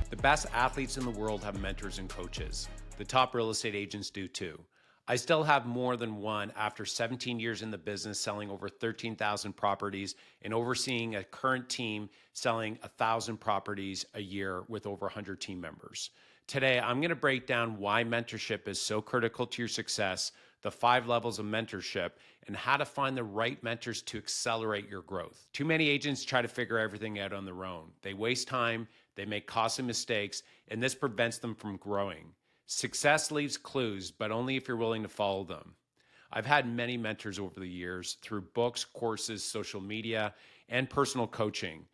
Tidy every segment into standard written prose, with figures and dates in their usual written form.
The best athletes in the world have mentors and coaches. The top real estate agents do too. I still have more than one after 17 years in the business, selling over 13,000 properties and overseeing a current team selling 1,000 properties a year with over 100 team members. Today, I'm going to break down why mentorship is so critical to your success, the 5 levels of mentorship, and how to find the right mentors to accelerate your growth. Too many agents try to figure everything out on their own. They waste time, they make costly mistakes, and this prevents them from growing. Success leaves clues, but only if you're willing to follow them. I've had many mentors over the years through books, courses, social media, and personal coaching.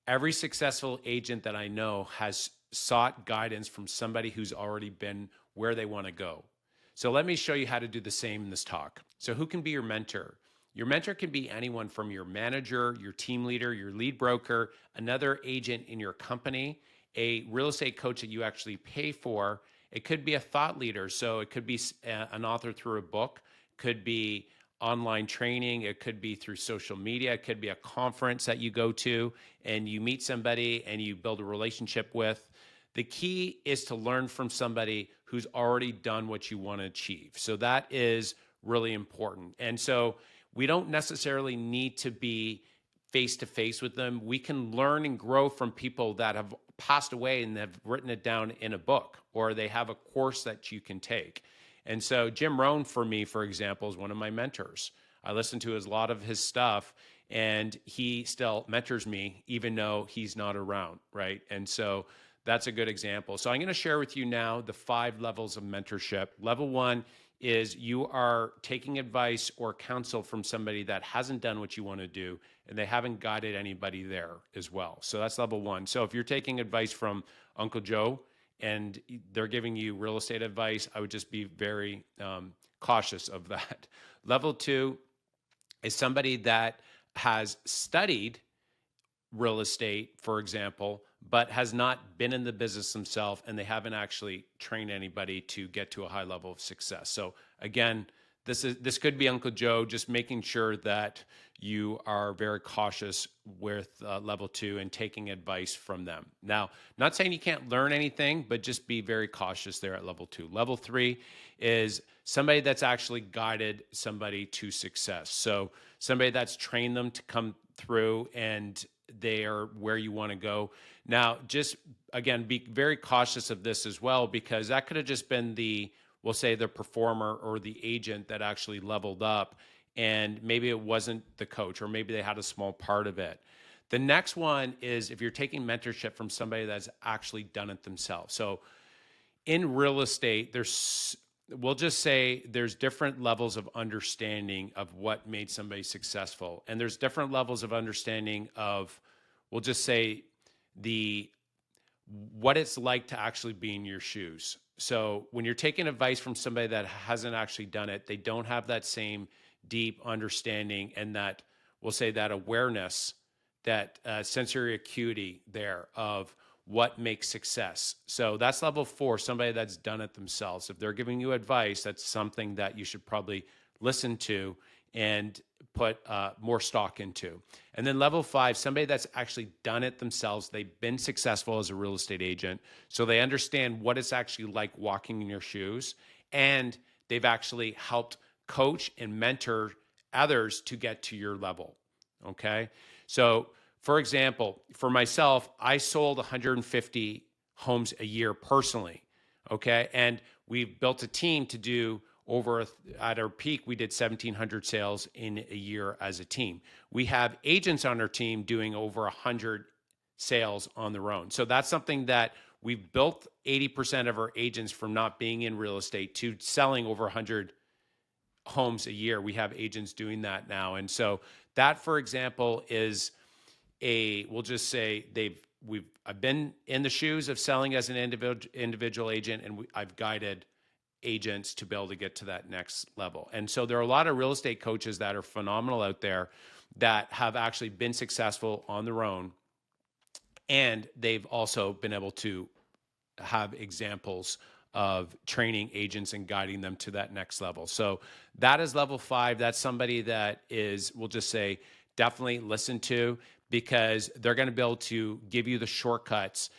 Every successful agent that I know has sought guidance from somebody who's already been where they want to go. So let me show you how to do the same in this talk. So who can be your mentor? Your mentor can be anyone from your manager, your team leader, your lead broker, another agent in your company, a real estate coach that you actually pay for. It could be a thought leader. So it could be an author through a book, could be online training, it could be through social media, it could be a conference that you go to and you meet somebody and you build a relationship with. The key is to learn from somebody who's already done what you want to achieve. So that is really important. And so we don't necessarily need to be face to face with them. We can learn and grow from people that have passed away and have written it down in a book, or they have a course that you can take. And so Jim Rohn, for me, for example, is one of my mentors. I listen to a lot of his stuff, and he still mentors me, even though he's not around, right? And so that's a good example. So I'm going to share with you now the 5 levels of mentorship. Level 1 is you are taking advice or counsel from somebody that hasn't done what you want to do, and they haven't guided anybody there as well. So that's level 1. So if you're taking advice from Uncle Joe and they're giving you real estate advice, I would just be very cautious of that. Level 2 is somebody that has studied real estate, for example, but has not been in the business themselves, and they haven't actually trained anybody to get to a high level of success. So again, this could be Uncle Joe, just making sure that you are very cautious with level 2 and taking advice from them. Now, not saying you can't learn anything, but just be very cautious there at level 2. Level 3 is somebody that's actually guided somebody to success. So somebody that's trained them to come through and they are where you want to go. Now, just again, be very cautious of this as well, because that could have just been we'll say the performer or the agent that actually leveled up, and maybe it wasn't the coach, or maybe they had a small part of it. The next one is if you're taking mentorship from somebody that's actually done it themselves. So in real estate, we'll just say there's different levels of understanding of what made somebody successful. And there's different levels of understanding of, we'll just say, what it's like to actually be in your shoes. So when you're taking advice from somebody that hasn't actually done it, they don't have that same deep understanding and that, we'll say, that awareness, that sensory acuity there of what makes success. So that's level 4, somebody that's done it themselves. If they're giving you advice, that's something that you should probably listen to and put more stock into. And then level 5, somebody that's actually done it themselves. They've been successful as a real estate agent, so they understand what it's actually like walking in your shoes, and they've actually helped coach and mentor others to get to your level, okay? So for example, for myself, I sold 150 homes a year personally, okay? And we've built a team to do at our peak, we did 1,700 sales in a year as a team. We have agents on our team doing over 100 sales on their own. So that's something that we've built 80% of our agents from not being in real estate to selling over 100 homes a year. We have agents doing that now. And so that, for example, is we'll just say I've been in the shoes of selling as an individual agent, and I've guided agents to be able to get to that next level. And so there are a lot of real estate coaches that are phenomenal out there that have actually been successful on their own, and they've also been able to have examples of training agents and guiding them to that next level. So that is level 5. That's somebody that is, we'll just say, definitely listen to, because they're going to be able to give you the shortcuts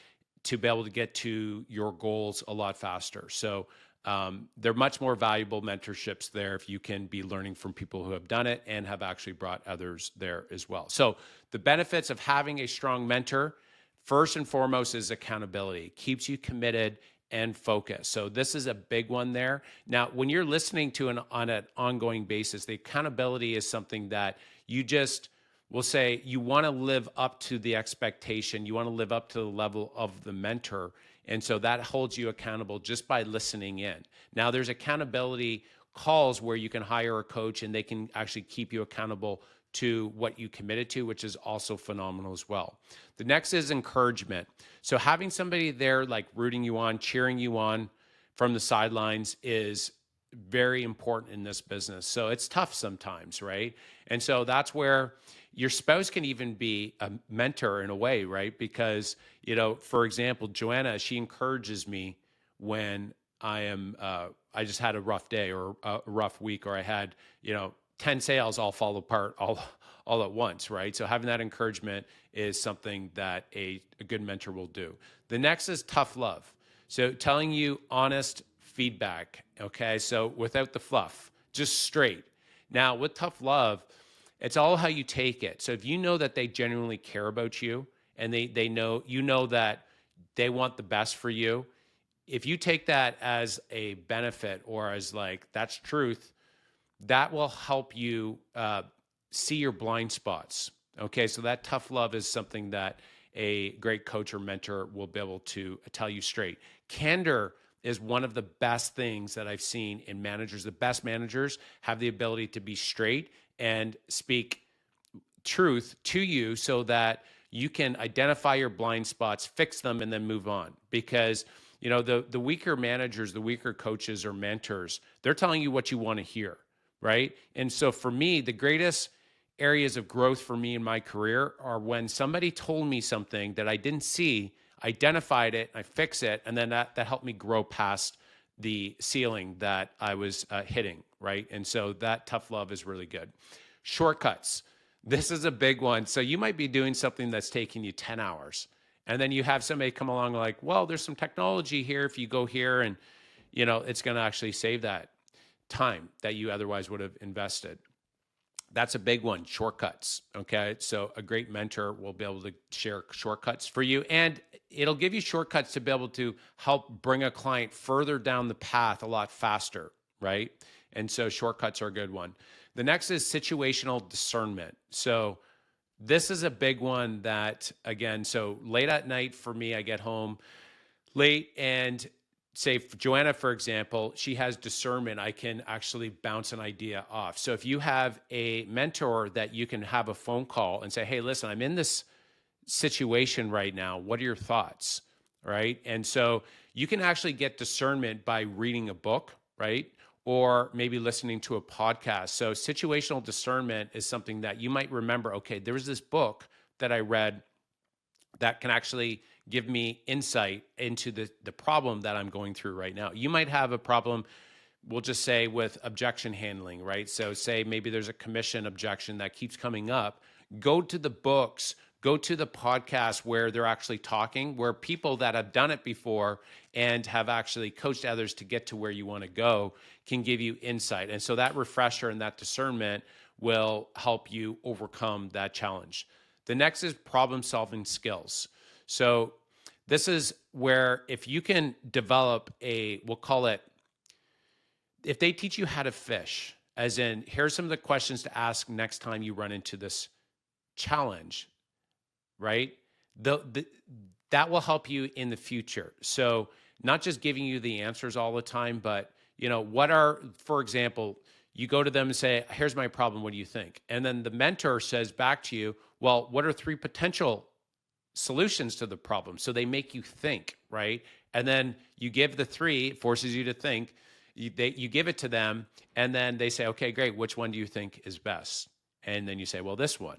to be able to get to your goals a lot faster. So they're much more valuable mentorships there if you can be learning from people who have done it and have actually brought others there as well. So the benefits of having a strong mentor, first and foremost, is accountability. It keeps you committed and focused. So this is a big one there. Now, when you're listening to on an ongoing basis, the accountability is something that you just will say you want to live up to the expectation. You want to live up to the level of the mentor. And so that holds you accountable just by listening in. Now, there's accountability calls where you can hire a coach and they can actually keep you accountable to what you committed to, which is also phenomenal as well. The next is encouragement. So having somebody there like rooting you on, cheering you on from the sidelines is very important in this business. So it's tough sometimes, right? And so that's where your spouse can even be a mentor in a way, right? Because, you know, for example, Joanna, she encourages me when I just had a rough day or a rough week, or I had, 10 sales all fall apart all at once, right? So having that encouragement is something that a good mentor will do. The next is tough love. So telling you honest feedback, okay? So without the fluff, just straight. Now, with tough love, it's all how you take it. So if you know that they genuinely care about you and they know, that they want the best for you, if you take that as a benefit or as like, that's truth, that will help you see your blind spots. Okay, so that tough love is something that a great coach or mentor will be able to tell you straight. Candor is one of the best things that I've seen in managers. The best managers have the ability to be straight and speak truth to you so that you can identify your blind spots, fix them, and then move on. Because the weaker managers, the weaker coaches or mentors, they're telling you what you want to hear, right? And so for me, the greatest areas of growth for me in my career are when somebody told me something that I didn't see, identified it, I fix it, and then that helped me grow past the ceiling that I was hitting, right? And so that tough love is really good. Shortcuts. This is a big one. So you might be doing something that's taking you 10 hours. And then you have somebody come along like, well, there's some technology here. If you go here and, it's going to actually save that time that you otherwise would have invested. That's a big one, shortcuts, okay? So a great mentor will be able to share shortcuts for you, and it'll give you shortcuts to be able to help bring a client further down the path a lot faster, right? And so shortcuts are a good one. The next is situational discernment. So this is a big one that, again, so late at night for me, I get home late and say for Joanna, for example, she has discernment. I can actually bounce an idea off. So if you have a mentor that you can have a phone call and say, hey, listen, I'm in this situation right now. What are your thoughts? Right? And so you can actually get discernment by reading a book, right? Or maybe listening to a podcast. So situational discernment is something that you might remember, okay, there was this book that I read that can actually give me insight into the problem that I'm going through right now. You might have a problem, we'll just say, with objection handling, right? So say maybe there's a commission objection that keeps coming up. Go to the books, go to the podcast where they're actually talking, where people that have done it before and have actually coached others to get to where you want to go can give you insight. And so that refresher and that discernment will help you overcome that challenge. The next is problem-solving skills. So this is where if you can develop we'll call it, if they teach you how to fish, as in, here's some of the questions to ask next time you run into this challenge, right? That will help you in the future. So not just giving you the answers all the time, but, for example, you go to them and say, here's my problem, what do you think? And then the mentor says back to you, well, what are 3 potential solutions to the problem? So they make you think, right? And then you give the 3, it forces you to think, you give it to them, and then they say, okay, great, which one do you think is best? And then you say, well, this one.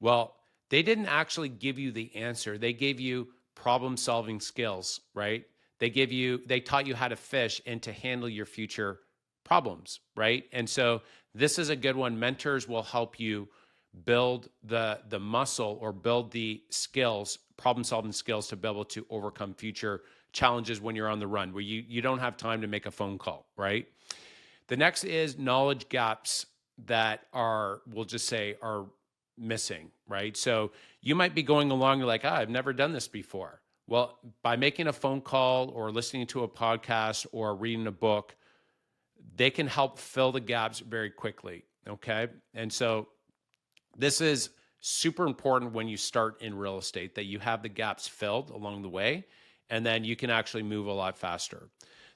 Well, they didn't actually give you the answer. They gave you problem-solving skills, right? They taught you how to fish and to handle your future problems, right? And so this is a good one. Mentors will help you build the muscle or build the skills, problem solving skills to be able to overcome future challenges when you're on the run, where you don't have time to make a phone call, right? The next is knowledge gaps that we'll just say are missing, right? So you might be going along, you're like, I've never done this before. Well, by making a phone call or listening to a podcast or reading a book, they can help fill the gaps very quickly, okay? And so this is super important when you start in real estate, that you have the gaps filled along the way, and then you can actually move a lot faster.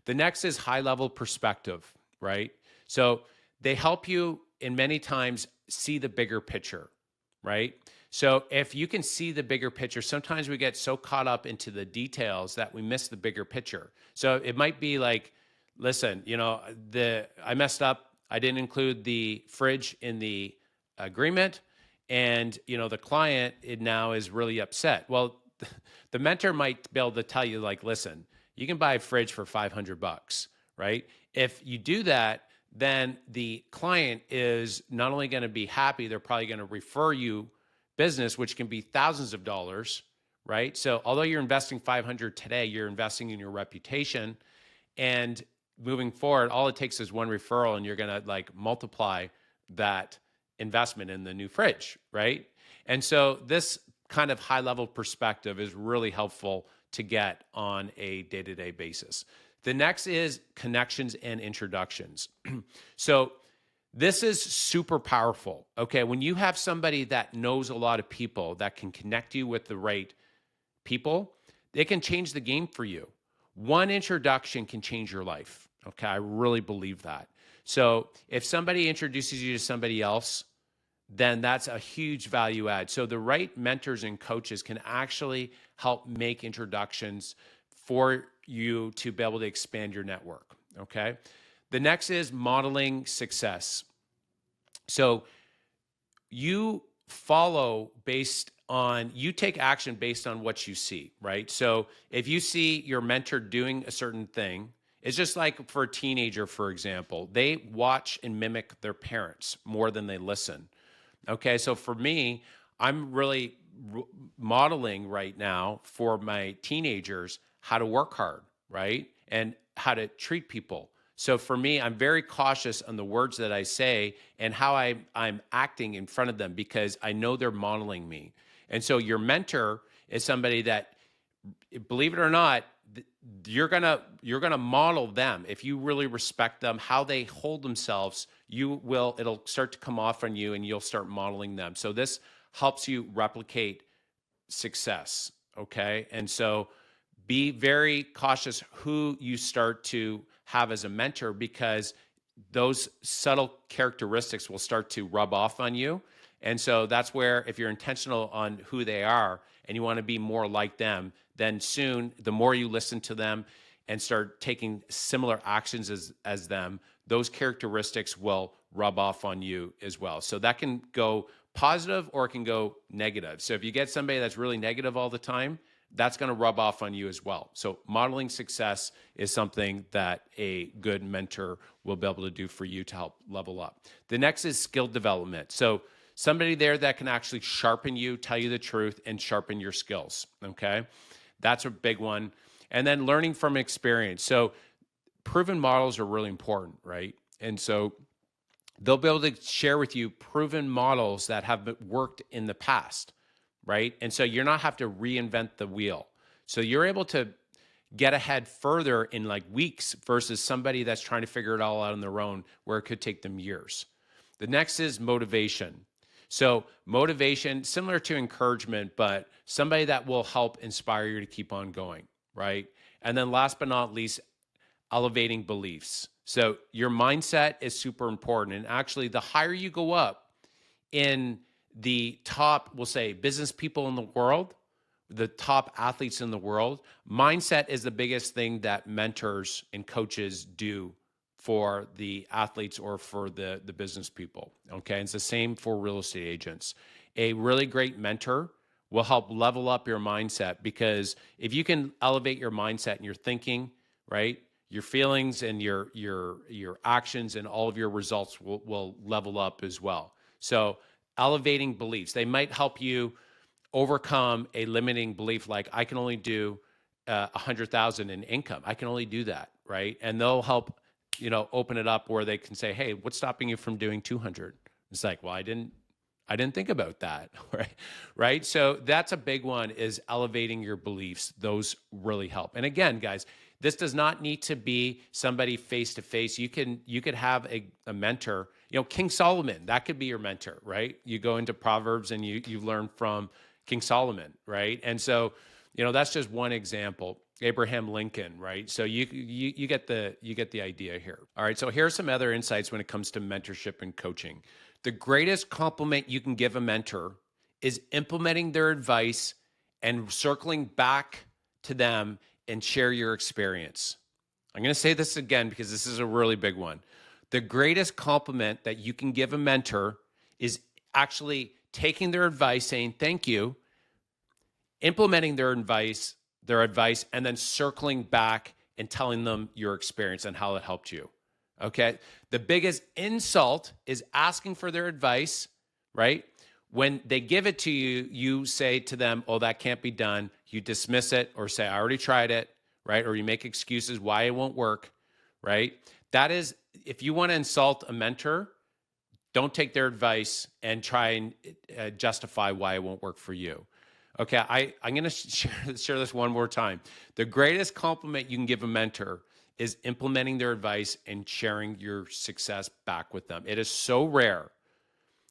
The next is high-level perspective, right? So they help you in many times see the bigger picture, right? So if you can see the bigger picture, sometimes we get so caught up into the details that we miss the bigger picture. So it might be like, listen, I messed up. I didn't include the fridge in the agreement. And, the client now is really upset. Well, the mentor might be able to tell you, like, listen, you can buy a fridge for $500, right? If you do that, then the client is not only going to be happy, they're probably going to refer you business, which can be thousands of dollars, right? So although you're investing 500 today, you're investing in your reputation, and moving forward, all it takes is one referral and you're going to multiply that investment in the new fridge, right? And so this kind of high level perspective is really helpful to get on a day-to-day basis. The next is connections and introductions. So this is super powerful, okay? When you have somebody that knows a lot of people that can connect you with the right people, it can change the game for you. One introduction can change your life, okay? I really believe that. So if somebody introduces you to somebody else, then that's a huge value add. So the right mentors and coaches can actually help make introductions for you to be able to expand your network, okay? The next is modeling success. So you take action based on what you see, right? So if you see your mentor doing a certain thing, it's just like for a teenager, for example, they watch and mimic their parents more than they listen. Okay, so for me, I'm really modeling right now for my teenagers how to work hard, right? And how to treat people. So for me, I'm very cautious on the words that I say and how I'm acting in front of them, because I know they're modeling me. And so your mentor is somebody that, believe it or not, you're gonna model them. If you really respect them, how they hold themselves, it'll start to come off on you, and you'll start modeling them. So this helps you replicate success, okay? And so be very cautious who you start to have as a mentor, because those subtle characteristics will start to rub off on you. And so that's where, if you're intentional on who they are and you want to be more like them, then soon, the more you listen to them and start taking similar actions as them, those characteristics will rub off on you as well. So that can go positive or it can go negative. So if you get somebody that's really negative all the time, that's going to rub off on you as well. So modeling success is something that a good mentor will be able to do for you to help level up. The next is skill development. So somebody there that can actually sharpen you, tell you the truth, and sharpen your skills, okay? That's a big one. And then learning from experience. So proven models are really important, right? And so they'll be able to share with you proven models that have worked in the past, right? And so you're not have to reinvent the wheel. So you're able to get ahead further in weeks versus somebody that's trying to figure it all out on their own, where it could take them years. The next is motivation. So motivation, similar to encouragement, but somebody that will help inspire you to keep on going, right? And then last but not least, elevating beliefs. So your mindset is super important. And actually, the higher you go up in the top, we'll say, business people in the world, the top athletes in the world, mindset is the biggest thing that mentors and coaches do for the athletes or for the business people, okay? It's the same for real estate agents. A really great mentor will help level up your mindset, because if you can elevate your mindset and your thinking, right, your feelings and your actions and all of your results will level up as well. So elevating beliefs. They might help you overcome a limiting belief, like I can only do 100,000 in income. I can only do that, right? And they'll help, open it up where they can say, hey, what's stopping you from doing 200? It's like, well, I didn't think about that, right? Right. So that's a big one, is elevating your beliefs. Those really help. And again, guys, this does not need to be somebody face to face. You could have a mentor. King Solomon, that could be your mentor, right? You go into Proverbs and you learn from King Solomon, right? And so, that's just one example. Abraham Lincoln, right? So you get the idea here. All right. So here's some other insights when it comes to mentorship and coaching. The greatest compliment you can give a mentor is implementing their advice and circling back to them and share your experience. I'm going to say this again because this is a really big one. The greatest compliment that you can give a mentor is actually taking their advice, saying thank you, implementing their advice, and then circling back and telling them your experience and how it helped you. Okay. The biggest insult is asking for their advice, right? When they give it to you, you say to them, oh, that can't be done. You dismiss it or say, I already tried it, right? Or you make excuses why it won't work, right? That is, if you want to insult a mentor, don't take their advice and try and justify why it won't work for you. Okay, I'm going to share this one more time. The greatest compliment you can give a mentor is implementing their advice and sharing your success back with them. It is so rare.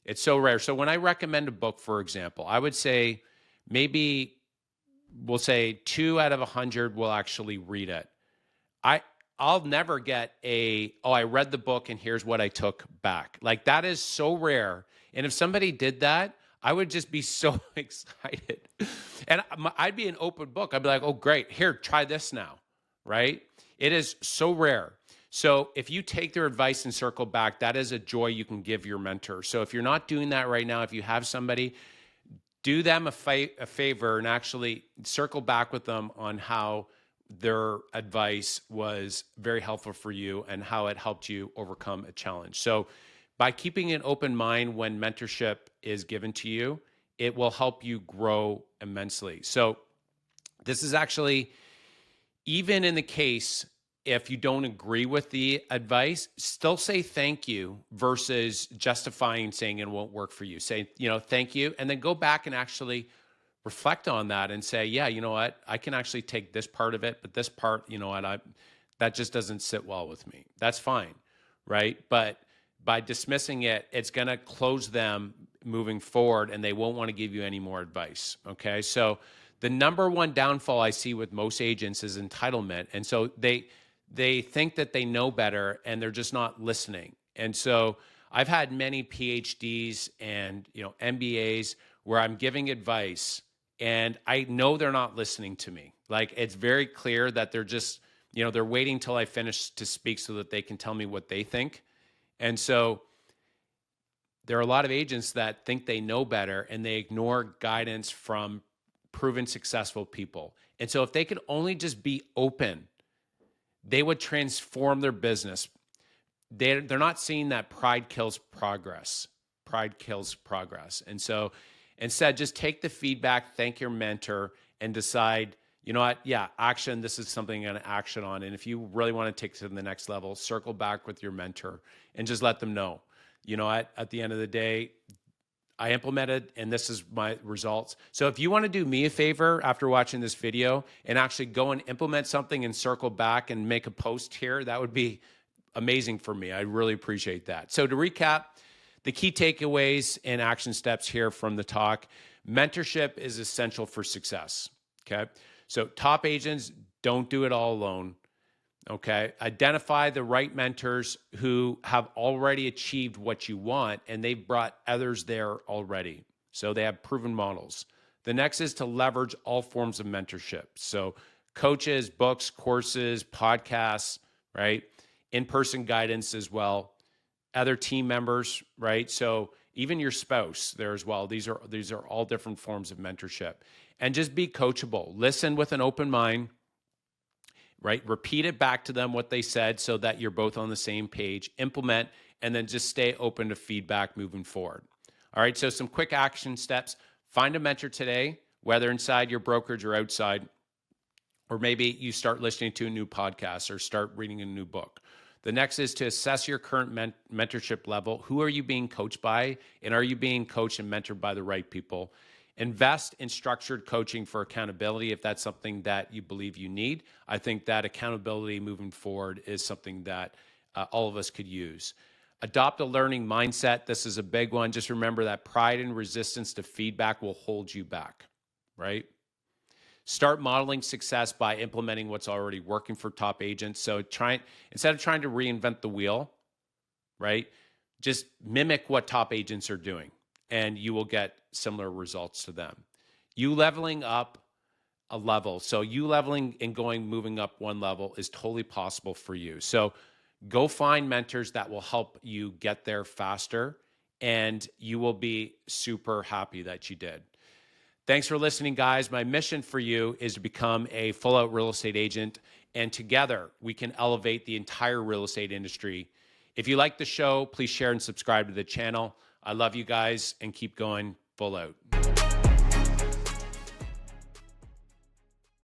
It's so rare. So when I recommend a book, for example, I would say maybe we'll say 2 out of 100 will actually read it. I'll never get I read the book and here's what I took back. Like, that is so rare. And if somebody did that, I would just be so excited. And I'd be an open book. I'd be like, oh, great. Here, try this now, right? It is so rare. So if you take their advice and circle back, that is a joy you can give your mentor. So if you're not doing that right now, if you have somebody, do them a favor and actually circle back with them on how their advice was very helpful for you and how it helped you overcome a challenge. So by keeping an open mind when mentorship is given to you, it will help you grow immensely. So this is actually, even in the case if you don't agree with the advice, still say thank you versus justifying saying it won't work for you. Say, thank you, and then go back and actually reflect on that and say, yeah, you know what? I can actually take this part of it, but this part, that just doesn't sit well with me. That's fine, right? But by dismissing it, it's going to close them moving forward, and they won't want to give you any more advice, okay? So the number one downfall I see with most agents is entitlement. And so they think that they know better, and they're just not listening. And so I've had many PhDs and MBAs where I'm giving advice, and I know they're not listening to me. Like, it's very clear that they're just, they're waiting till I finish to speak so that they can tell me what they think. And so there are a lot of agents that think they know better, and they ignore guidance from proven successful people. And so if they could only just be open, they would transform their business. They're not seeing that pride kills progress. Pride kills progress. And so instead, just take the feedback, thank your mentor, and decide, you know what? Yeah, action. This is something I'm going to action on. And if you really want to take it to the next level, circle back with your mentor and just let them know, at the end of the day, I implemented, and this is my results. So if you want to do me a favor after watching this video and actually go and implement something and circle back and make a post here, that would be amazing for me. I really appreciate that. So to recap, the key takeaways and action steps here from the talk: mentorship is essential for success, okay? So top agents, don't do it all alone, okay? Identify the right mentors who have already achieved what you want, and they've brought others there already. So they have proven models. The next is to leverage all forms of mentorship. So coaches, books, courses, podcasts, right? In-person guidance as well. Other team members, right? So even your spouse there as well. These are all different forms of mentorship. And just be coachable. Listen with an open mind, right? Repeat it back to them what they said so that you're both on the same page. Implement, and then just stay open to feedback moving forward. All right, so some quick action steps. Find a mentor today, whether inside your brokerage or outside, or maybe you start listening to a new podcast or start reading a new book. The next is to assess your current mentorship level. Who are you being coached by? And are you being coached and mentored by the right people? Invest in structured coaching for accountability if that's something that you believe you need. I think that accountability moving forward is something that all of us could use. Adopt a learning mindset. This is a big one. Just remember that pride and resistance to feedback will hold you back, right? Start modeling success by implementing what's already working for top agents. So instead of trying to reinvent the wheel, right? Just mimic what top agents are doing and you will get similar results to them. You leveling up a level. So you leveling and moving up one level is totally possible for you. So go find mentors that will help you get there faster and you will be super happy that you did. Thanks for listening, guys. My mission for you is to become a full-out real estate agent, and together we can elevate the entire real estate industry. If you like the show, please share and subscribe to the channel. I love you guys, and keep going full out.